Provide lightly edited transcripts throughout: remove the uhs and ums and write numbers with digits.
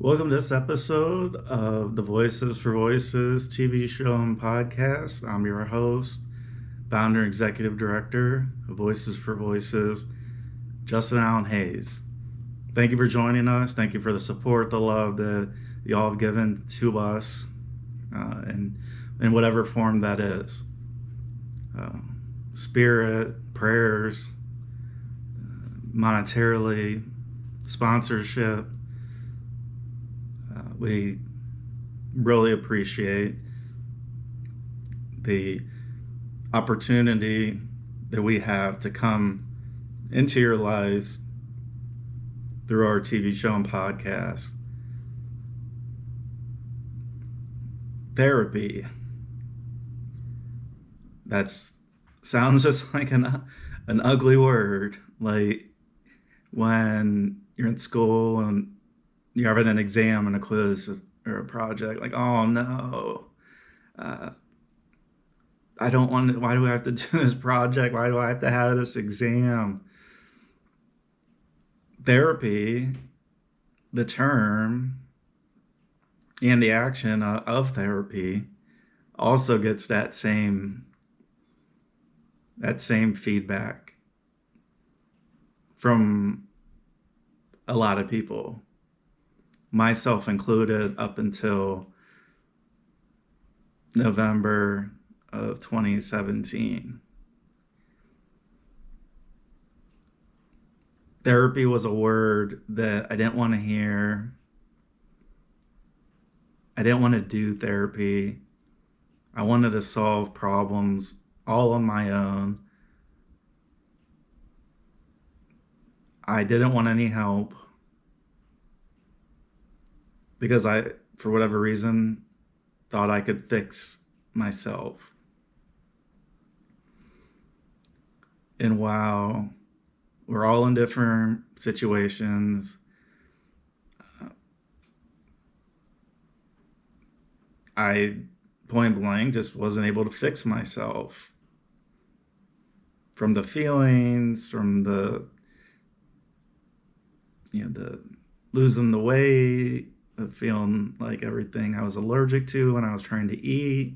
Welcome to this episode of the Voices for Voices TV show and podcast. I'm your host, founder and executive director of Voices for Voices, Justin Allen Hayes. Thank you for joining us. Thank you for the support, the love that y'all have given to us in whatever form that is. Spirit, prayers, monetarily, sponsorship. We really appreciate the opportunity that we have to come into your lives through our TV show and podcast. Therapy. That sounds just like an ugly word. Like when you're in school and you're having an exam and a quiz or a project, like, oh no, I don't want to, why do I have to do this project? Why do I have to have this exam? Therapy, the term and the action of therapy also gets that same feedback from a lot of people, myself included, up until November of 2017. Therapy was a word that I didn't want to hear. I didn't want to do therapy. I wanted to solve problems all on my own. I didn't want any help because I, for whatever reason, thought I could fix myself. And while we're all in different situations, I point blank just wasn't able to fix myself. From the feelings, from the losing the weight, of feeling like everything I was allergic to when I was trying to eat,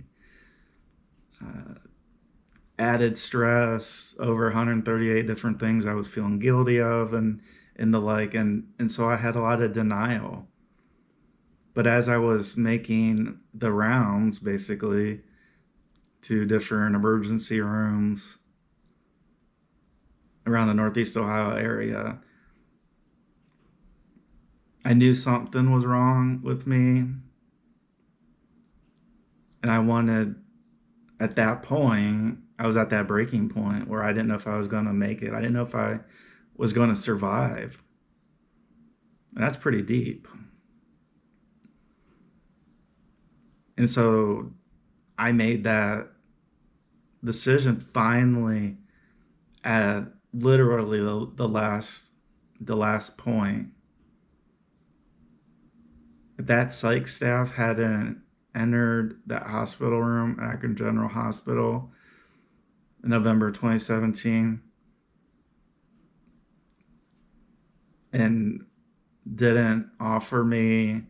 added stress, over 138 different things I was feeling guilty of, and the like, and so I had a lot of denial. But as I was making the rounds, basically, to different emergency rooms around the Northeast Ohio area, I knew something was wrong with me. And I wanted, at that point, I was at that breaking point where I didn't know if I was going to make it. I didn't know if I was going to survive. And that's pretty deep. And so I made that decision finally at literally the last point. If that psych staff hadn't entered that hospital room, Akron General Hospital, in November 2017, and didn't offer me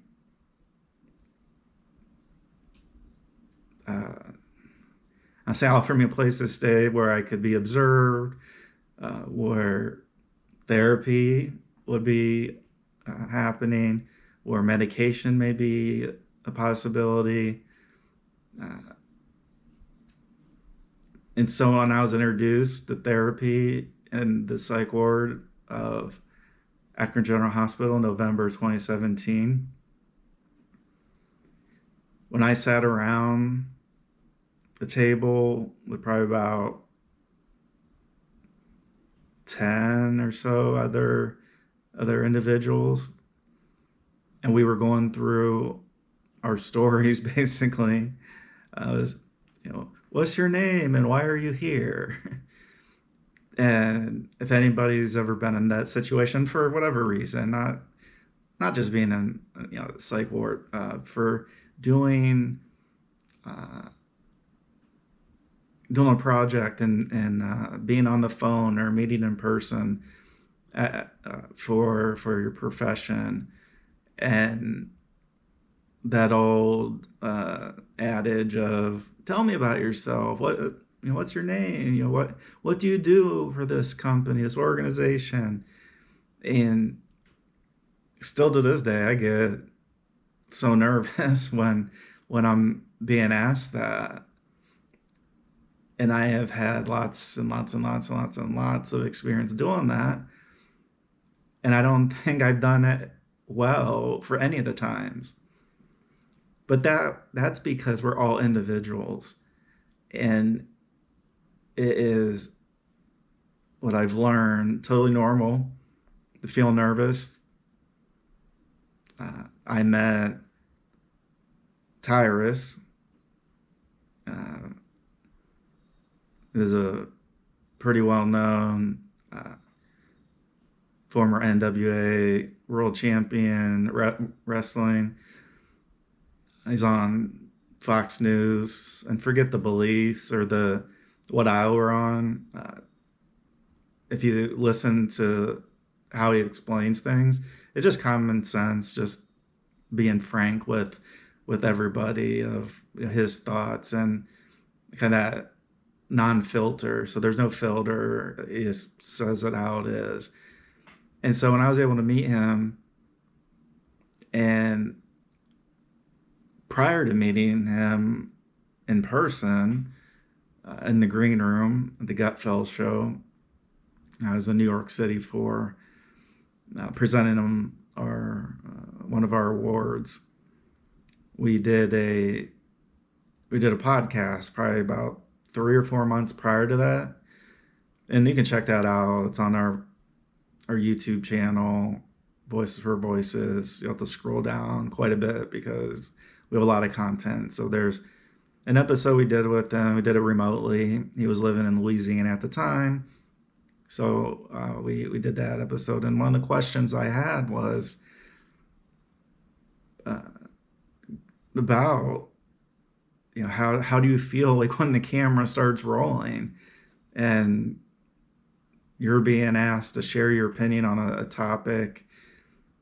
offer me a place to stay where I could be observed, where therapy would be happening, where medication may be a possibility. And so when I was introduced to therapy in the psych ward of Akron General Hospital in November 2017, when I sat around the table with probably about 10 or so other individuals, and we were going through our stories, basically, was, what's your name and why are you here? And if anybody's ever been in that situation for whatever reason, not just being in psych ward, for doing a project and being on the phone or meeting in person for your profession, And that old adage of "Tell me about yourself. What's your name? What do you do for this company, this organization?" And still to this day, I get so nervous when I'm being asked that. And I have had lots and lots and lots and lots and lots of experience doing that. And I don't think I've done it well for any of the times. But that's because we're all individuals. And it is what I've learned totally normal to feel nervous. I met Tyrus. Is a pretty well-known former NWA world champion wrestling. He's on Fox News, and forget the beliefs or the what aisle we're on. If you listen to how he explains things, it's just common sense, just being frank with everybody of his thoughts and kind of non-filter. So there's no filter. He just says it how it is. And so when I was able to meet him, and prior to meeting him in person in the green room at the Gutfeld show, I was in New York City for presenting him one of our awards. We did a podcast probably about 3 or 4 months prior to that, and you can check that out. It's on our YouTube channel, Voices for Voices. You have to scroll down quite a bit because we have a lot of content. So there's an episode we did with him. We did it remotely. He was living in Louisiana at the time. So we did that episode. And one of the questions I had was about, how do you feel like when the camera starts rolling and you're being asked to share your opinion on a topic,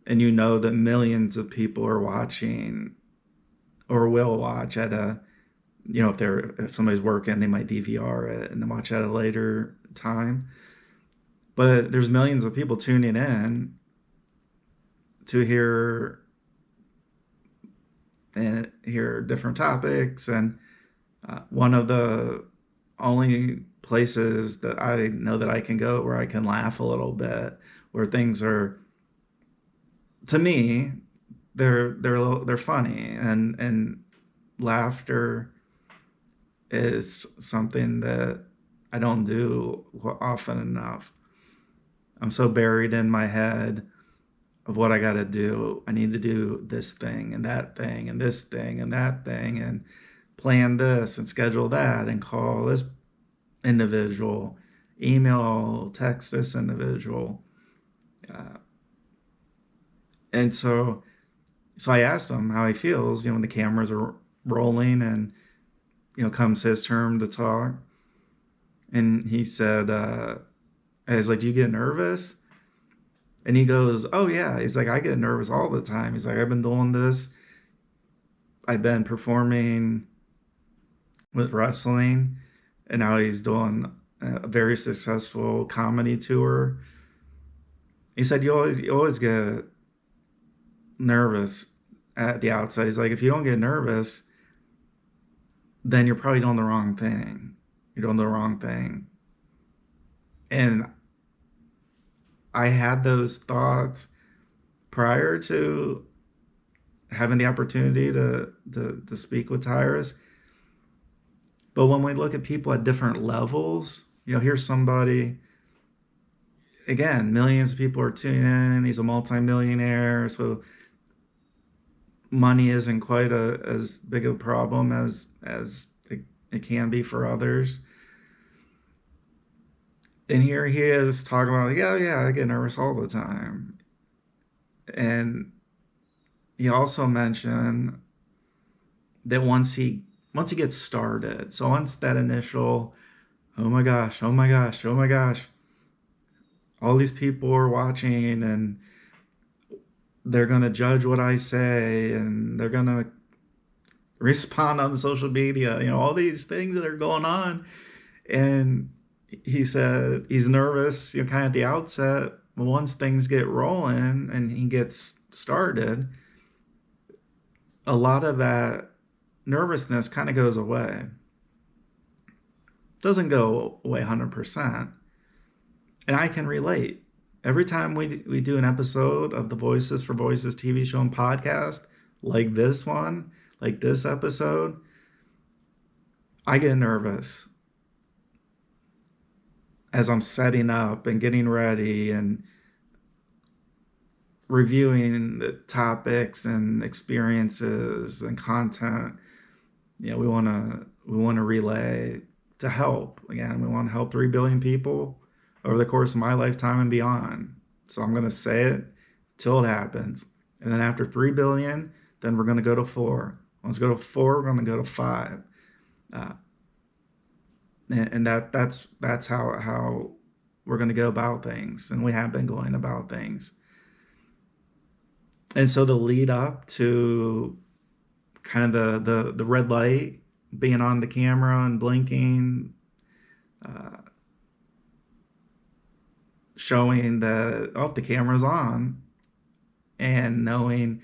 and that millions of people are watching or will watch at if somebody's working, they might DVR it and then watch at a later time. But there's millions of people tuning in to hear different topics. And one of the only places that I know that I can go where I can laugh a little bit, where things are, to me, they're funny, and laughter is something that I don't do often enough. I'm so buried in my head of what I got to do. I need to do this thing and that thing and this thing and that thing, and plan this and schedule that and call this individual, email, text this individual. And so I asked him how he feels, when the cameras are rolling and, comes his turn to talk. And he said, I was like, "Do you get nervous?" And he goes, "Oh yeah." He's like, "I get nervous all the time." He's like, "I've been doing this. I've been performing with wrestling, and now he's doing a very successful comedy tour." He said, you always get nervous at the outside. He's like, if you don't get nervous, then you're probably doing the wrong thing. You're doing the wrong thing. And I had those thoughts prior to having the opportunity to speak with Tyrus. But when we look at people at different levels, here's somebody, again, millions of people are tuning in. He's a multimillionaire, so money isn't quite as big a problem as it can be for others. And here he is talking about, yeah, I get nervous all the time. And he also mentioned that once he gets started, so once that initial, oh my gosh, all these people are watching, and they're going to judge what I say, and they're going to respond on social media, all these things that are going on. And he said he's nervous, kind of at the outset. But once things get rolling and he gets started, a lot of that nervousness kind of goes away. Doesn't go away 100%. And I can relate. Every time we do an episode of the Voices for Voices TV show and podcast, like this one, like this episode, I get nervous as I'm setting up and getting ready and reviewing the topics and experiences and content. We want to relay to help. Again, we want to help 3 billion people over the course of my lifetime and beyond. So I'm going to say it till it happens. And then after 3 billion, then we're going to go to 4. Once we go to 4, we're going to go to 5. And that's how we're going to go about things. And we have been going about things. And so the lead up to kind of the red light, being on the camera and blinking, showing that, the camera's on, and knowing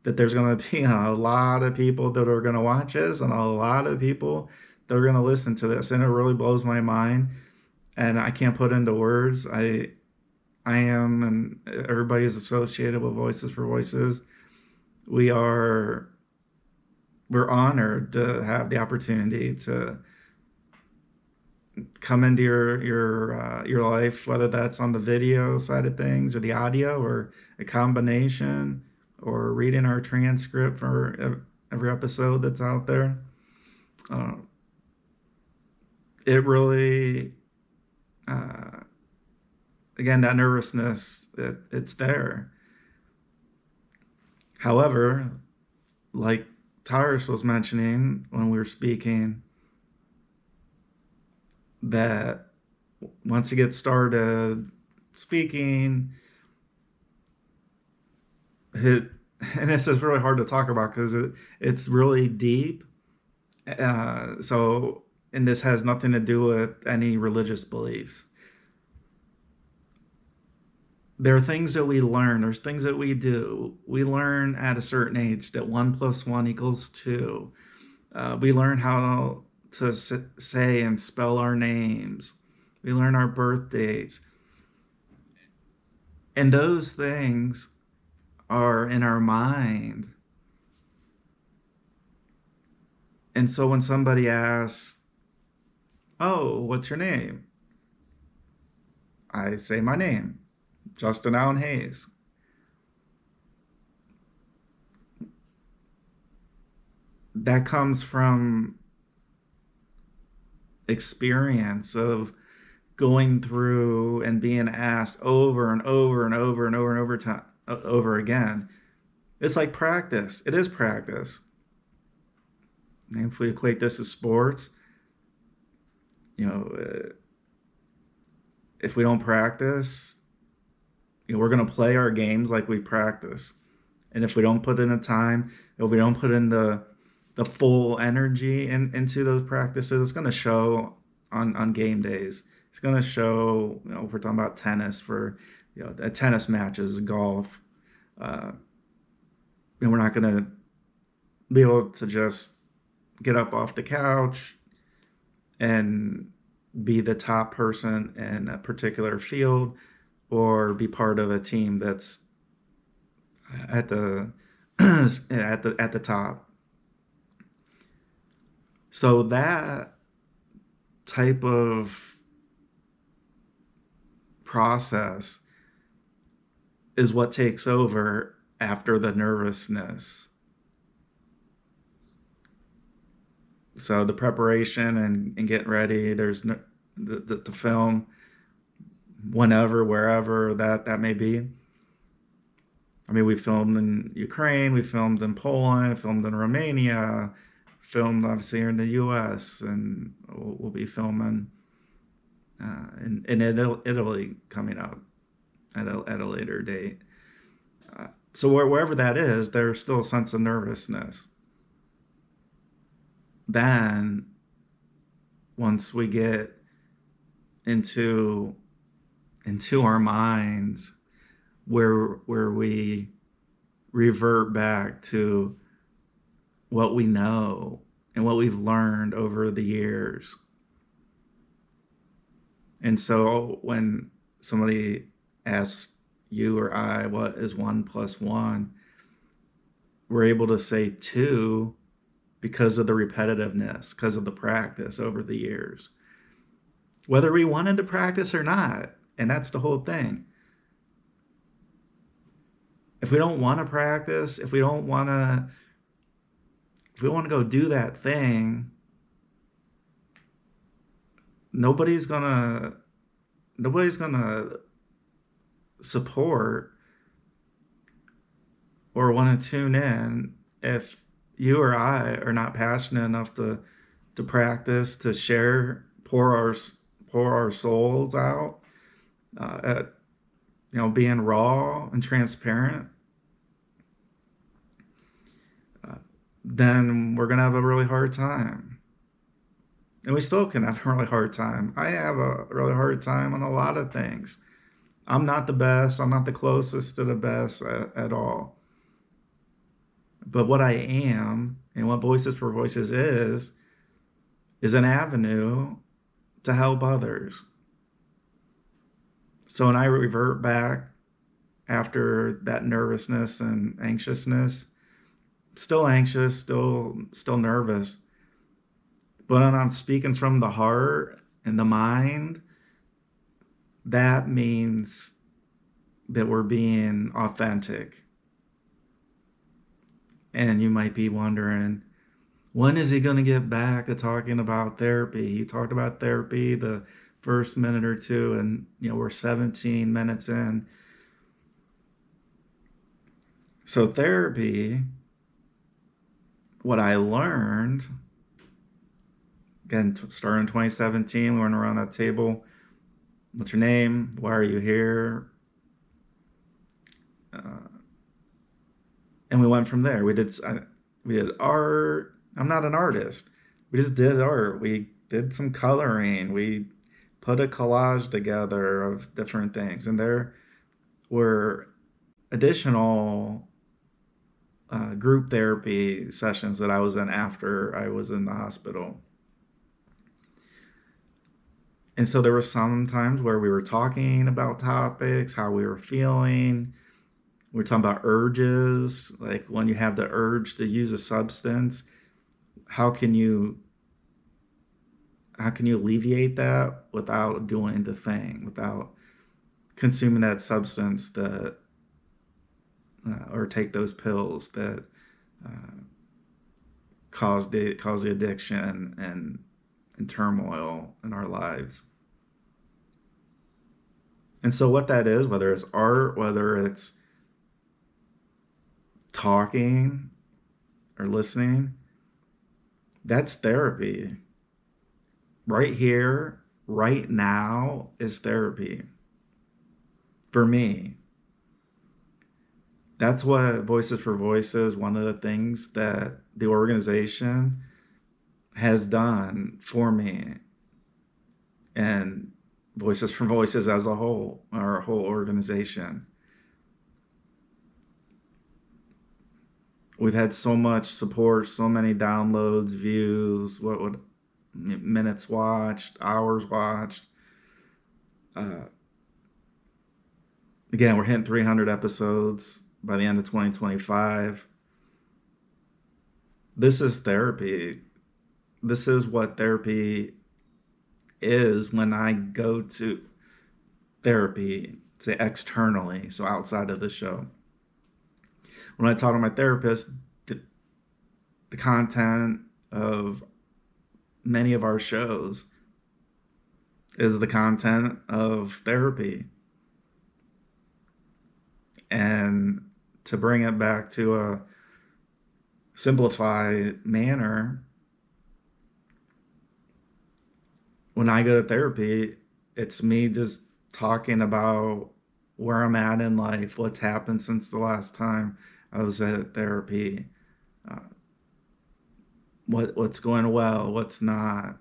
that there's going to be a lot of people that are going to watch this and a lot of people that are going to listen to this. And it really blows my mind. And I can't put into words. I am, and everybody is associated with Voices for Voices. We're honored to have the opportunity to come into your life, whether that's on the video side of things or the audio or a combination, or reading our transcript for every episode that's out there. It really, again, that nervousness, it's there. However, like Tyrus was mentioning when we were speaking, that once you get started speaking, and this is really hard to talk about because it's really deep. And this has nothing to do with any religious beliefs. There are things that we learn. There's things that we do. We learn at a certain age that 1 + 1 = 2. We learn how to say and spell our names. We learn our birthdays. And those things are in our mind. And so when somebody asks, "Oh, what's your name?" I say my name, Justin Allen Hayes. That comes from experience of going through and being asked over and over and over and over and over again. It's like practice. It is practice. And if we equate this to sports, if we don't practice, we're going to play our games like we practice. And if we don't put in the time, if we don't put in the full energy into those practices, it's going to show on game days. It's going to show, if we're talking about tennis, for tennis matches, golf, and we're not going to be able to just get up off the couch and be the top person in a particular field, or be part of a team that's at the at the top. So that type of process is what takes over after the nervousness. So the preparation and getting ready, there's the film, whenever, wherever that may be. I mean, we filmed in Ukraine, we filmed in Poland, filmed in Romania, filmed obviously here in the U.S., and we'll be filming in Italy coming up at a later date. So wherever that is, there's still a sense of nervousness. Then once we get into our minds where we revert back to what we know and what we've learned over the years. And so when somebody asks you or I, what is 1 + 1? We're able to say 2 because of the repetitiveness, because of the practice over the years. Whether we wanted to practice or not, and that's the whole thing. If we don't want to practice, if we want to go do that thing, nobody's gonna support or want to tune in if you or I are not passionate enough to practice, to share, pour our souls out, at being raw and transparent. Then we're gonna have a really hard time. And we still can have a really hard time. I have a really hard time on a lot of things. I'm not the best. I'm not the closest to the best at all. But what I am, and what Voices for Voices is an avenue to help others. So when I revert back after that nervousness and anxiousness, still anxious, still nervous, but when I'm speaking from the heart and the mind, that means that we're being authentic. And you might be wondering, when is he going to get back to talking about therapy? He talked about therapy the first minute or two, and we're 17 minutes in. So therapy, what I learned, again, starting in 2017, we went around that table. What's your name? Why are you here? And we went from there. We did art. I'm not an artist. We just did art. We did some coloring. We put a collage together of different things. And there were additional group therapy sessions that I was in after I was in the hospital. And so there were some times where we were talking about topics, how we were feeling. We were talking about urges, like when you have the urge to use a substance, how can you alleviate that without doing the thing, without consuming that substance that or take those pills that cause the addiction and turmoil in our lives. And so what that is, whether it's art, whether it's talking or listening, that's therapy. Right here, right now is therapy. For me. That's what Voices for Voices, one of the things that the organization has done for me, and Voices for Voices as a whole, our whole organization. We've had so much support, so many downloads, views, minutes watched, hours watched. Again, we're hitting 300 episodes by the end of 2025. This is therapy. This is what therapy is when I go to therapy, say externally, so outside of the show. When I talk to my therapist, the content of many of our shows is the content of therapy. And to bring it back to a simplified manner, when I go to therapy, it's me just talking about where I'm at in life, what's happened since the last time I was at therapy, uh, what's going well, what's not.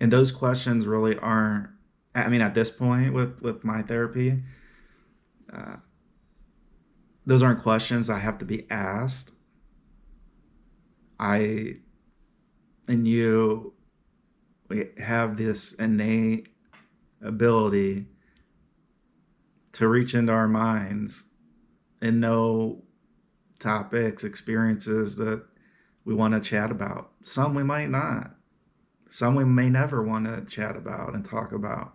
And those questions really aren't, I mean, at this point with my therapy, uh, those aren't questions I have to be asked. I and you, we have this innate ability to reach into our minds and know topics, experiences that we want to chat about. Some we might not. Some we may never want to chat about and talk about.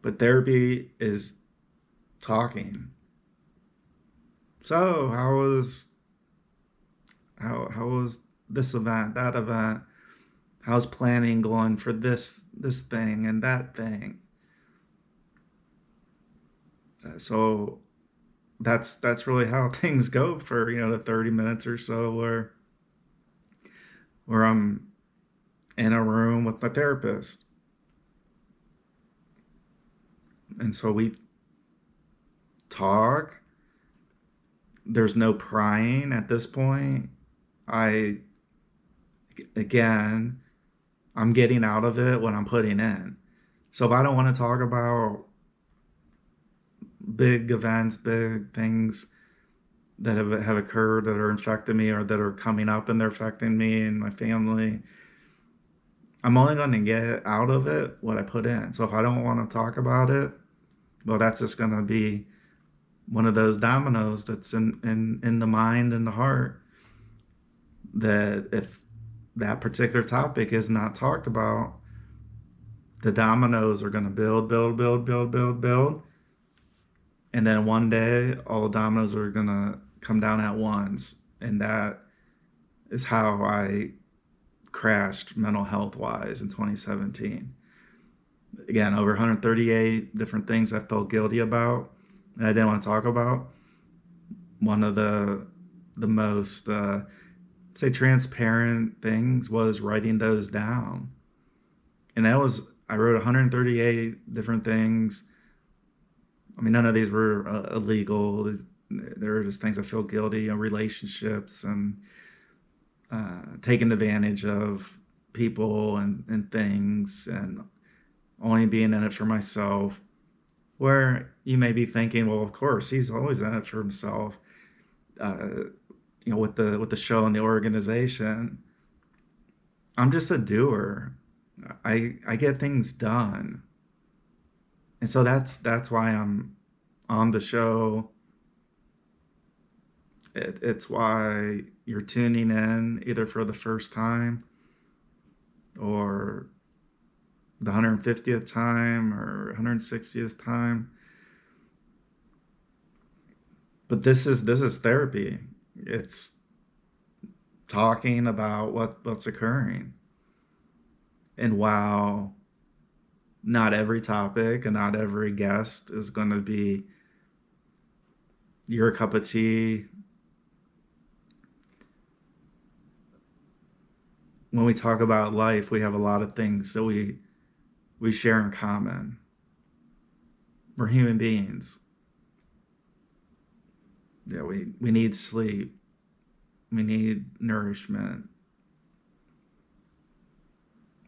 But therapy is talking. So how was this event, that event? How's planning going for this thing and that thing? So that's really how things go for the 30 minutes or so where I'm in a room with my therapist, and so we talk. There's no prying at this point. I again, I'm getting out of it what I'm putting in. So if I don't want to talk about big events, big things that have occurred that are affecting me or that are coming up and they're affecting me and my family, I'm only going to get out of it what I put in. So if I don't want to talk about it, well, that's just going to be one of those dominoes that's in the mind and the heart, that if that particular topic is not talked about, the dominoes are going to build. And then one day, all the dominoes are going to come down at once. And that is how I crashed mental health wise in 2017. Again, over 138 different things I felt guilty about and I didn't want to talk about. One of the most, say, transparent things was writing those down. And I wrote 138 different things. I mean, none of these were illegal. There were just things I feel guilty, relationships and taking advantage of people and things, and only being in it for myself. Where you may be thinking, well, of course, he's always in it for himself. With the show and the organization, I'm just a doer. I get things done. And so that's why I'm on the show. It's why you're tuning in either for the first time or the 150th time or 160th time. But this is therapy. It's talking about what's occurring. And while not every topic and not every guest is going to be your cup of tea, when we talk about life, we have a lot of things that we share in common. We're human beings. Yeah, we need sleep. We need nourishment.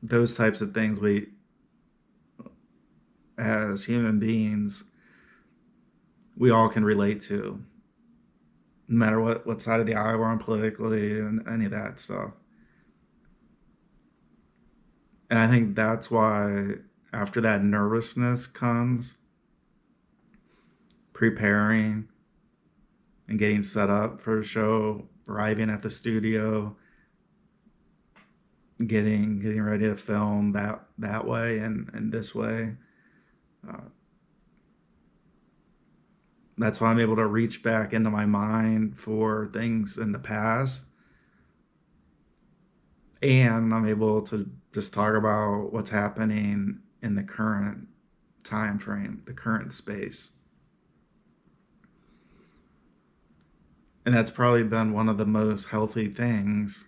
Those types of things we, as human beings, we all can relate to, no matter what side of the aisle we're on politically and any of that stuff. And I think that's why after that nervousness comes preparing and getting set up for the show, arriving at the studio, getting ready to film that way and this way. That's why I'm able to reach back into my mind for things in the past, and I'm able to just talk about what's happening in the current time frame, the current space. And that's probably been one of the most healthy things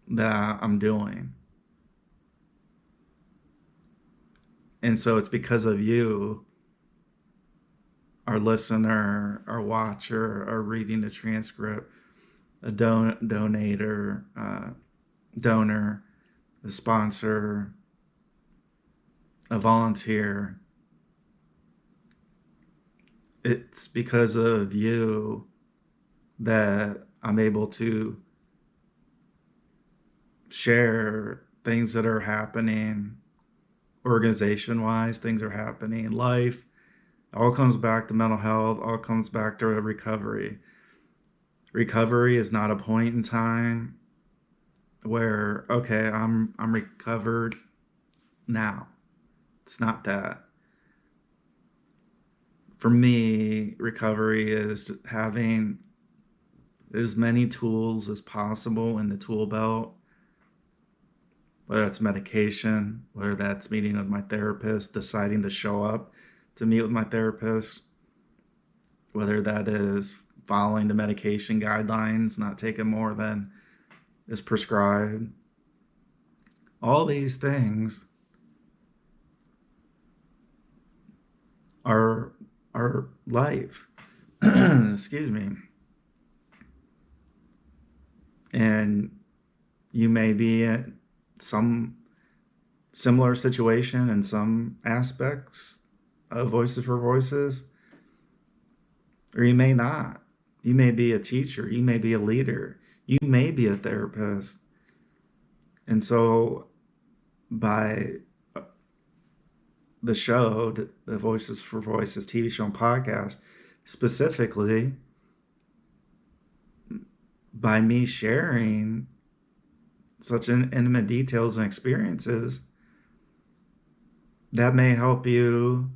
that I'm doing. And so it's because of you, our listener, our watcher, our reading the transcript, a donator, donor, a sponsor, a volunteer. It's because of you that I'm able to share things that are happening organization wise, things are happening in life. It all comes back to mental health, all comes back to recovery. Recovery is not a point in time where, okay, I'm recovered now. It's not that. For me, recovery is having as many tools as possible in the tool belt, whether that's medication, whether that's meeting with my therapist, deciding to show up to meet with my therapist, whether that is following the medication guidelines, not taking more than is prescribed. All these things are life. Excuse me. And you may be in some similar situation in some aspects of Voices for Voices, or you may not. You may be a teacher, you may be a leader, you may be a therapist. And so by the show, the Voices for Voices TV show and podcast, specifically by me sharing such intimate details and experiences, that may help you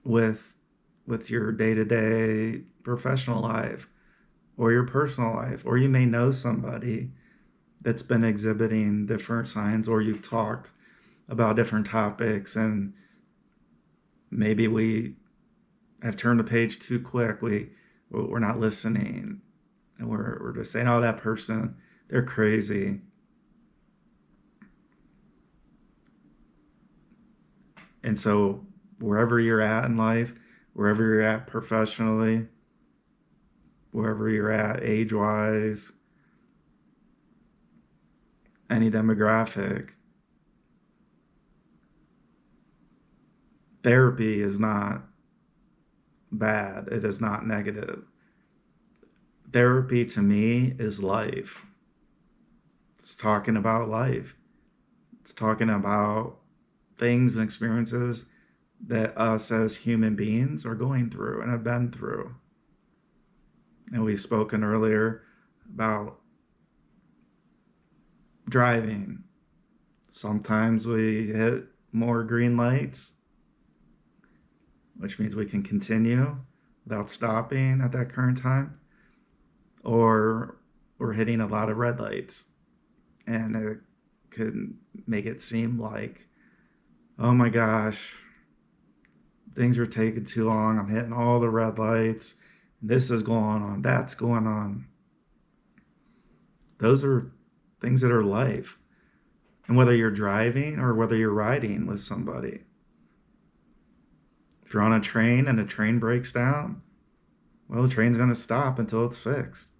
with your day-to-day professional life or your personal life, or you may know somebody that's been exhibiting different signs, or you've talked about different topics and maybe we have turned the page too quick. We're not listening, and we're just saying, oh, that person, they're crazy. And so wherever you're at in life, wherever you're at professionally, wherever you're at age-wise, any demographic, therapy is not bad. It is not negative. Therapy to me is life. It's talking about life. It's talking about things and experiences that us as human beings are going through and have been through. And we've spoken earlier about driving. Sometimes we hit more green lights, which means we can continue without stopping at that current time, or we're hitting a lot of red lights, and it could make it seem like, oh my gosh, things are taking too long. I'm hitting all the red lights. This is going on. That's going on. Those are things that are life. And whether you're driving or whether you're riding with somebody, if you're on a train and the train breaks down, well, the train's going to stop until it's fixed.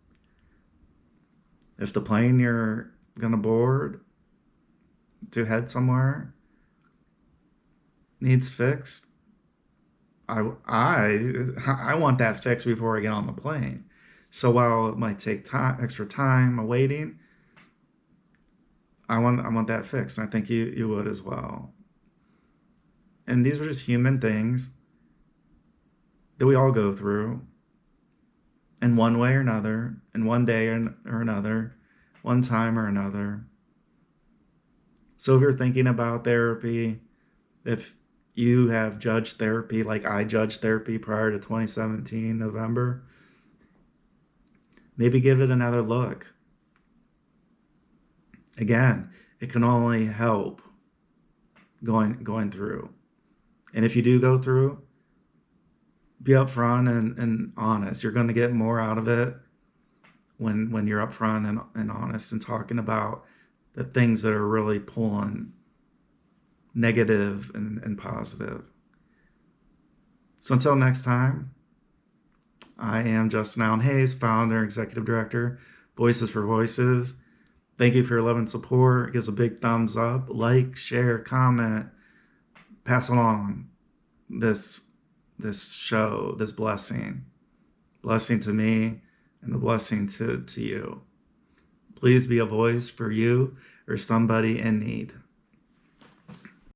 If the plane you're going to board to head somewhere needs fixed, I want that fixed before I get on the plane. So while it might take extra time waiting, I want that fixed. I think you would as well. And these are just human things that we all go through in one way or another, in one day or another, one time or another. So if you're thinking about therapy, if you have judged therapy like I judged therapy prior to 2017 November, maybe give it another look. Again, it can only help going through. And if you do go through, be upfront and honest. You're going to get more out of it when you're upfront and honest and talking about the things that are really pulling negative and positive. So until next time, I am Justin Allen Hayes, founder and executive director, Voices for Voices. Thank you for your love and support. Give us a big thumbs up, like, share, comment, pass along this show, this blessing to me and a blessing to you. Please be a voice for you or somebody in need.